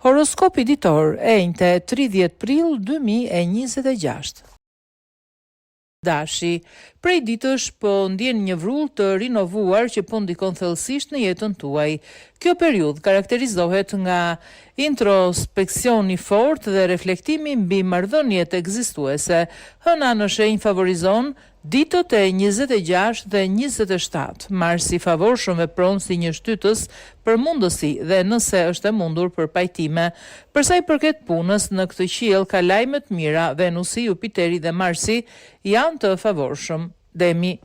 Horoskopi ditor, enjte 30 prill 2026. Dashi, prej ditësh po ndjen një vrull të rinovuar që po ndikon thellësisht në jetën tuaj. Kjo periudhë karakterizohet nga introspeksioni fort dhe reflektimi mbi marrëdhëniet ekzistuese. Hëna në shenjë favorizon ditët e 26 dhe 27. Marsi favorshëm vepron si një shtytës për mundësi dhe nëse është e mundur për pajtime. Për sa i përket punës, në këtë qiell ka lajme të mira. Venusi, Jupiteri dhe Marsi janë të favorshëm. Demi.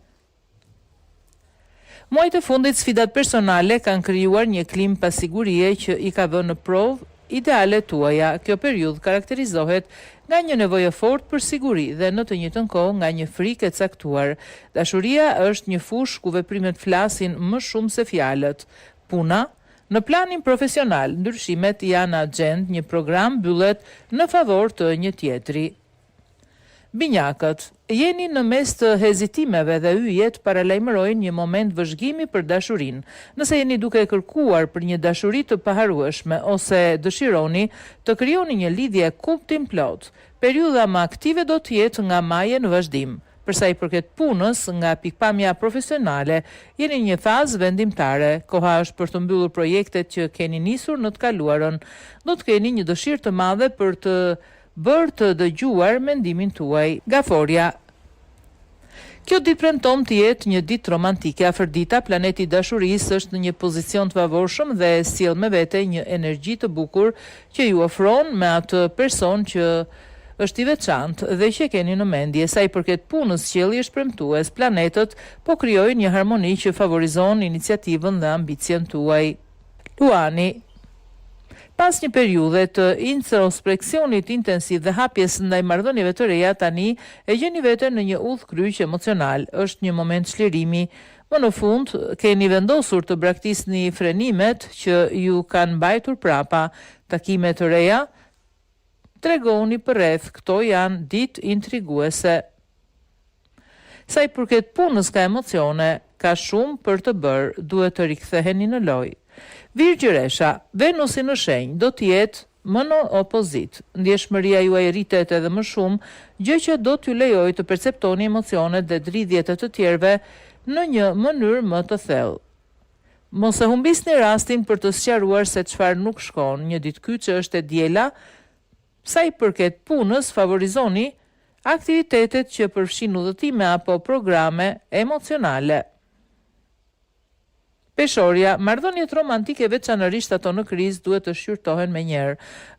Muajt e fundit sfidat personale kanë krijuar një klimë pasigurie që i ka vënë në provë idealet tuaja. Kjo periudhë karakterizohet nga një nevojë fort për siguri dhe në të njëjtën kohë nga një frikë e caktuar. Dashuria është një fushë ku veprimet flasin më shumë se fjalët. Puna, në planin profesional, ndryshimet janë agjend, një program mbyllet në favor të një tjetri. Binjakët, jeni në mes të hezitimeve dhe yjet paralajmërojnë një moment vëzhgimi për dashurinë. Nëse jeni duke kërkuar për një dashuri të paharrueshme ose dëshironi të krijoni një lidhje kuptim plot, periudha më aktive do të jetë nga maje në vazhdim. Përsa i përket punës, nga pikpamja profesionale, jeni një fazë vendimtare. Koha është për të mbyllur projektet që keni nisur në të kaluarën. Do të keni një dëshirë të madhe për të bërë të dëgjuar mendimin tuaj. Gaforia. Kjo ditë premton të jetë një ditë romantike. Afërdita, planeti i dashurisë është në një pozicion të favorshëm dhe sjell me vete një energji të bukur që ju ofron me atë person që është i veçantë dhe që keni në mendje. Sa i përket punës, qielli është premtues. Planetët po krijojnë një harmoni që favorizon iniciativën dhe ambicien tuaj. Luani. Pas një periudhe të introspeksionit intensiv dhe hapjes ndaj marrëdhënieve të reja, tani e gjeni veten në një udhkryq emocional. Është një moment çlirimi. Më në fund, keni vendosur të braktisni frenimet që ju kanë mbajtur prapa. Takime të reja, tregoni përreth, këto janë ditë intriguese. Sa i përket punës ka emocione, ka shumë për të bërë, duhet të riktheheni në lojë. Virgjëresha, Venusi në shenjë do të jetë më në opozit. Ndjeshmëria juaj rritet edhe më shumë, gjë që do t'ju lejojë të perceptoni emocionet dhe dridhjet e të tjerëve në një mënyrë më të thellë. Mos e humbisni rastin për të sqaruar se çfarë nuk shkon. Një ditë kyçe është e diela. Sa i përket punës, favorizoni aktivitetet që përfshin udhëtime apo programe emocionale. Peshorja, marrëdhëniet romantike veçanërisht ato në krizë duhet të shqyrtohen menjëherë.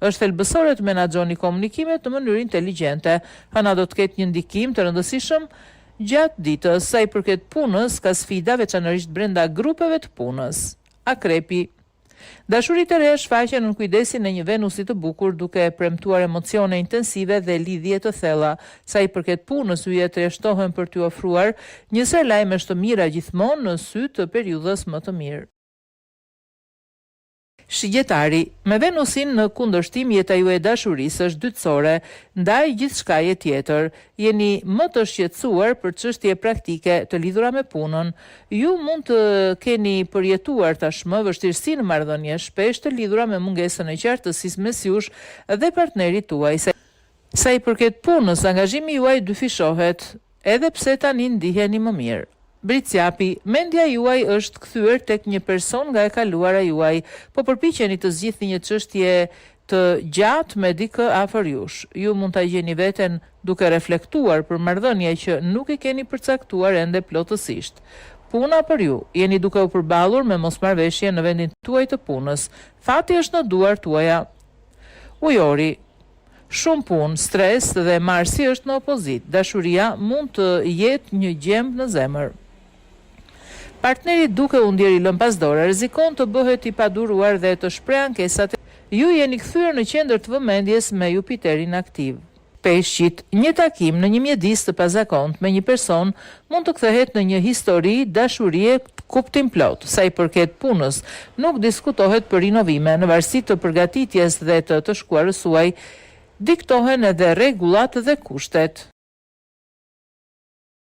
Është thelbësore të menaxhoni komunikimet në mënyrë inteligjente. Hëna do të ketë një ndikim të rëndësishëm gjatë ditës. Sa i përket punës, ka sfida veçanërisht brenda grupeve të punës. Akrepi. Dashuritë e reja shfaqen në kujdesin e një Venusi të bukur, duke premtuar emocione intensive dhe lidhje të thella. Sa i përket punës, yjet rreshtohen për t'ju ofruar një sër lajmesh të mira gjithmonë në sy të periudhës më të mirë. Shigjetari, me Venusin në kundërshtim, jeta juaj e dashurisë është dytësore ndaj gjithçkaje tjetër. Jeni më të shqetësuar për çështje praktike të lidhura me punën. Ju mund të keni përjetuar tashmë vështirësi në marrëdhënie, shpesh të lidhura me mungesën e qartësisë mes jush dhe partnerit tuaj. Sa i përket punës, angazhimi juaj dyfishohet, edhe pse tani ndiheni më mirë. Briciapi, mendja juaj është kthyer tek një person nga e kaluara juaj, po përpiqeni të zgjidhni një çështje të gjatë me dikë afër jush. Ju mund ta gjeni veten duke reflektuar për marrëdhënie që nuk i keni përcaktuar ende plotësisht. Puna për ju, jeni duke u përballur me mosmarrveshje në vendin tuaj të punës. Fati është në duar tuaja. Ujori. Shumë punë, stres dhe Marsi është në opozit. Dashuria mund të jetë një gjemb në zemër. Partneri duke u ndjeri lëmpasdore, rrezikon të bëhet i paduruar dhe të shpreh ankesat. Ju jeni kthyer në qendër të vëmendjes me Jupiterin aktiv. Peshqit, një takim në një mjedis të pazakont me një person mund të kthehet në një histori dashurie kuptim plot. Sa i përket punës, nuk diskutohet për rinovime. Në varësi të përgatitjes dhe të shkuarës suaj, diktohen edhe rregullat dhe kushtet.